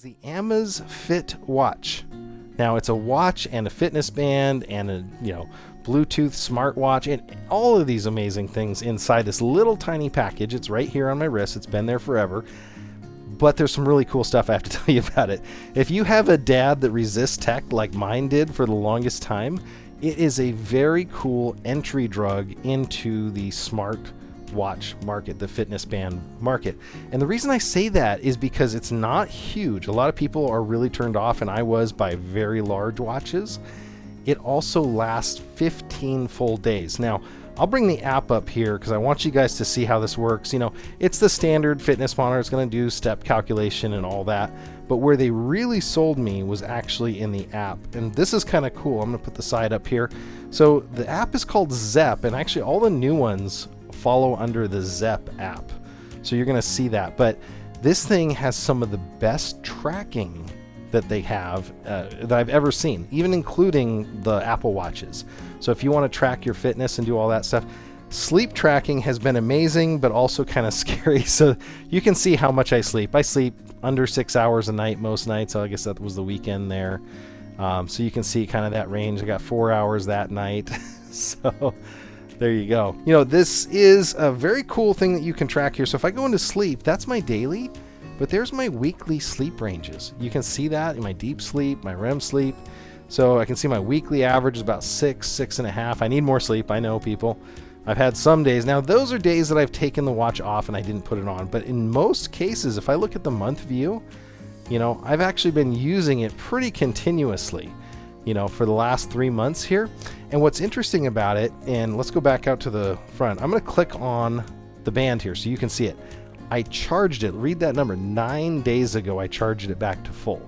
the Amazfit watch. Now it's a watch and a fitness band and a Bluetooth smartwatch and all of these amazing things inside this little tiny package. It's right here on my wrist. It's been there forever. But there's some really cool stuff I have to tell you about it. If you have a dad that resists tech like mine did for the longest time, it is a very cool entry drug into the smart watch market, the fitness band market. And the reason I say that is because it's not huge. A lot of people are really turned off, and I was, by very large watches. It also lasts 15 full days. Now, I'll bring the app up here because I want you guys to see how this works. It's the standard fitness monitor. It's going to do step calculation and all that. But where they really sold me was actually in the app. And this is kind of cool. I'm going to put the side up here. So the app is called Zepp, and actually all the new ones follow under the Zepp app. So you're going to see that. But this thing has some of the best tracking that they have that I've ever seen, even including the Apple Watches. So if you want to track your fitness and do all that stuff, sleep tracking has been amazing, but also kind of scary. So you can see how much I sleep. I sleep under 6 hours a night most nights. So I guess that was the weekend there. So you can see kind of that range. I got 4 hours that night. So there you go. This is a very cool thing that you can track here. So if I go into sleep, that's my daily. But there's my weekly sleep ranges. You can see that in my deep sleep, my REM sleep. So I can see my weekly average is about 6.5. I need more sleep. I know, people. I've had some days. Now, those are days that I've taken the watch off and I didn't put it on. But in most cases, if I look at the month view, I've actually been using it pretty continuously, for the last 3 months here. And what's interesting about it, and let's go back out to the front. I'm going to click on the band here so you can see it. I charged it, read that number, 9 days ago I charged it back to full.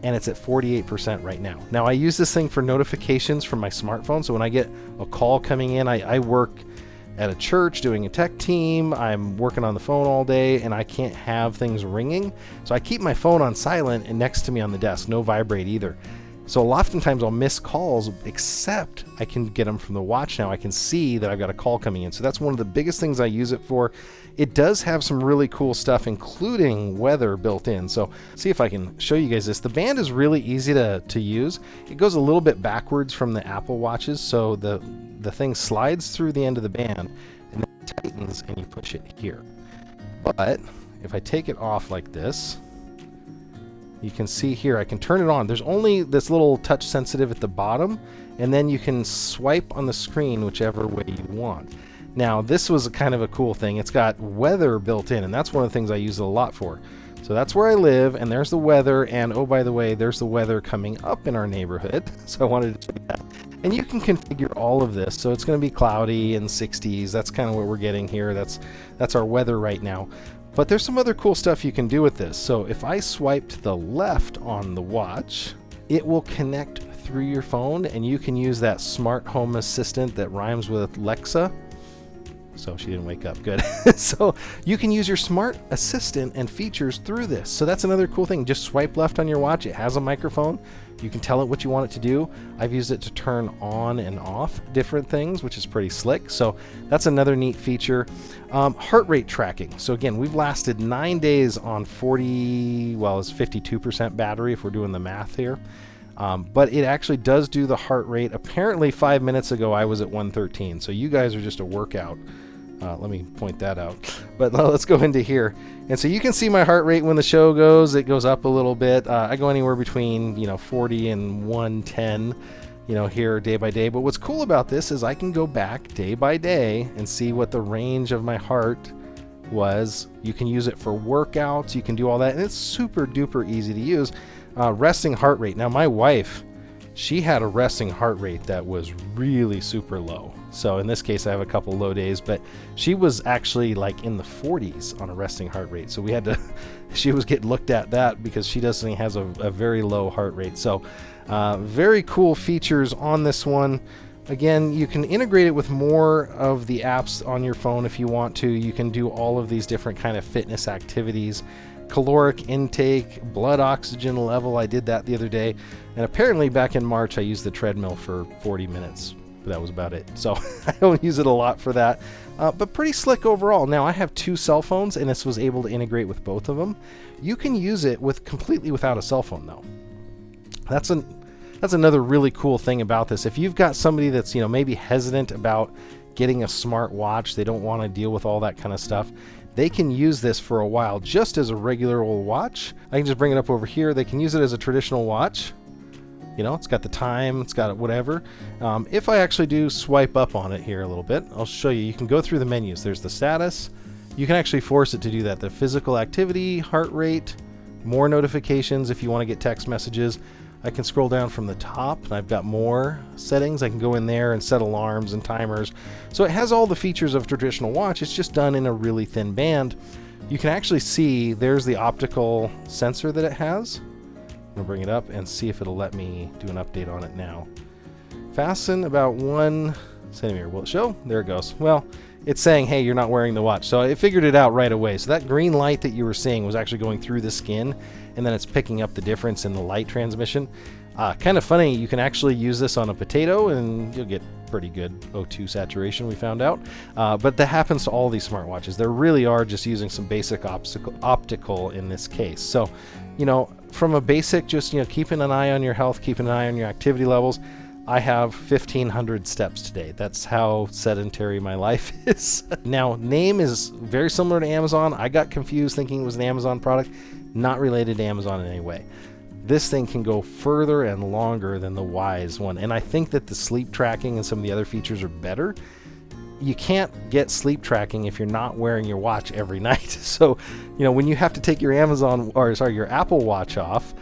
And it's at 48% right now. Now I use this thing for notifications from my smartphone, so when I get a call coming in, I work at a church doing a tech team, I'm working on the phone all day, and I can't have things ringing. So I keep my phone on silent and next to me on the desk, no vibrate either. So oftentimes I'll miss calls, except I can get them from the watch now. I can see that I've got a call coming in. So that's one of the biggest things I use it for. It does have some really cool stuff, including weather built in. So see if I can show you guys this. The band is really easy to use. It goes a little bit backwards from the Apple Watches. So the thing slides through the end of the band and then it tightens and you push it here. But if I take it off like this, you can see here, I can turn it on. There's only this little touch sensitive at the bottom, and then you can swipe on the screen whichever way you want. Now, this was kind of a cool thing. It's got weather built in, and that's one of the things I use it a lot for. So that's where I live, and there's the weather, and oh, by the way, there's the weather coming up in our neighborhood. So I wanted to show you that. And you can configure all of this. So it's going to be cloudy and 60s. That's kind of what we're getting here. That's our weather right now. But there's some other cool stuff you can do with this. So if I swipe to the left on the watch, it will connect through your phone, and you can use that smart home assistant that rhymes with Alexa. So she didn't wake up. Good. So you can use your smart assistant and features through this. So that's another cool thing. Just swipe left on your watch. It has a microphone. You can tell it what you want it to do. I've used it to turn on and off different things, which is pretty slick. So that's another neat feature. Heart rate tracking. So again, we've lasted 9 days on it's 52% battery if we're doing the math here. But it actually does do the heart rate. Apparently 5 minutes ago I was at 113. So you guys are just a workout. Let me point that out. But let's go into here. And so you can see my heart rate when the show goes. It goes up a little bit. I go anywhere between 40 and 110 here day by day. But what's cool about this is I can go back day by day and see what the range of my heart was. You can use it for workouts. You can do all that. And it's super duper easy to use. Resting heart rate. Now my wife, she had a resting heart rate that was really super low. So in this case, I have a couple low days, but she was actually like in the 40s on a resting heart rate. So we had to, she was getting looked at that because she definitely has a very low heart rate. So very cool features on this one. Again, you can integrate it with more of the apps on your phone if you want to. You can do all of these different kind of fitness activities. Caloric intake, blood oxygen level, I did that the other day. And apparently back in March, I used the treadmill for 40 minutes. but that was about it. So I don't use it a lot for that, but pretty slick overall. Now I have 2 cell phones, and this was able to integrate with both of them. You can use it completely without a cell phone though. That's another really cool thing about this. If you've got somebody that's, maybe hesitant about getting a smart watch, they don't want to deal with all that kind of stuff, they can use this for a while just as a regular old watch. I can just bring it up over here. They can use it as a traditional watch. It's got the time, it's got whatever. If I actually do swipe up on it here a little bit, I'll show you. You can go through the menus. There's the status. You can actually force it to do that. The physical activity, heart rate, more notifications if you want to get text messages. I can scroll down from the top, and I've got more settings. I can go in there and set alarms and timers. So it has all the features of a traditional watch. It's just done in a really thin band. You can actually see there's the optical sensor that it has. I'm going to bring it up and see if it'll let me do an update on it now. Fasten about 1 centimeter. Will it show? There it goes. Well, it's saying, hey, you're not wearing the watch. So it figured it out right away. So that green light that you were seeing was actually going through the skin, and then it's picking up the difference in the light transmission. Kind of funny, you can actually use this on a potato and you'll get pretty good O2 saturation, we found out. But that happens to all these smartwatches. They really are just using some basic optical in this case. So, from a basic, just, keeping an eye on your health, keeping an eye on your activity levels, I have 1,500 steps today. That's how sedentary my life is. Now, name is very similar to Amazon. I got confused thinking it was an Amazon product. Not related to Amazon in any way. This thing can go further and longer than the Wise one, and I think that the sleep tracking and some of the other features are better. You can't get sleep tracking if you're not wearing your watch every night. So, when you have to take your your Apple Watch off,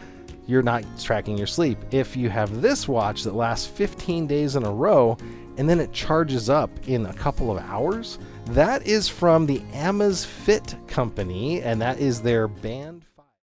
you're not tracking your sleep. If you have this watch that lasts 15 days in a row, and then it charges up in a couple of hours, that is from the Amazfit company, and that is their Band.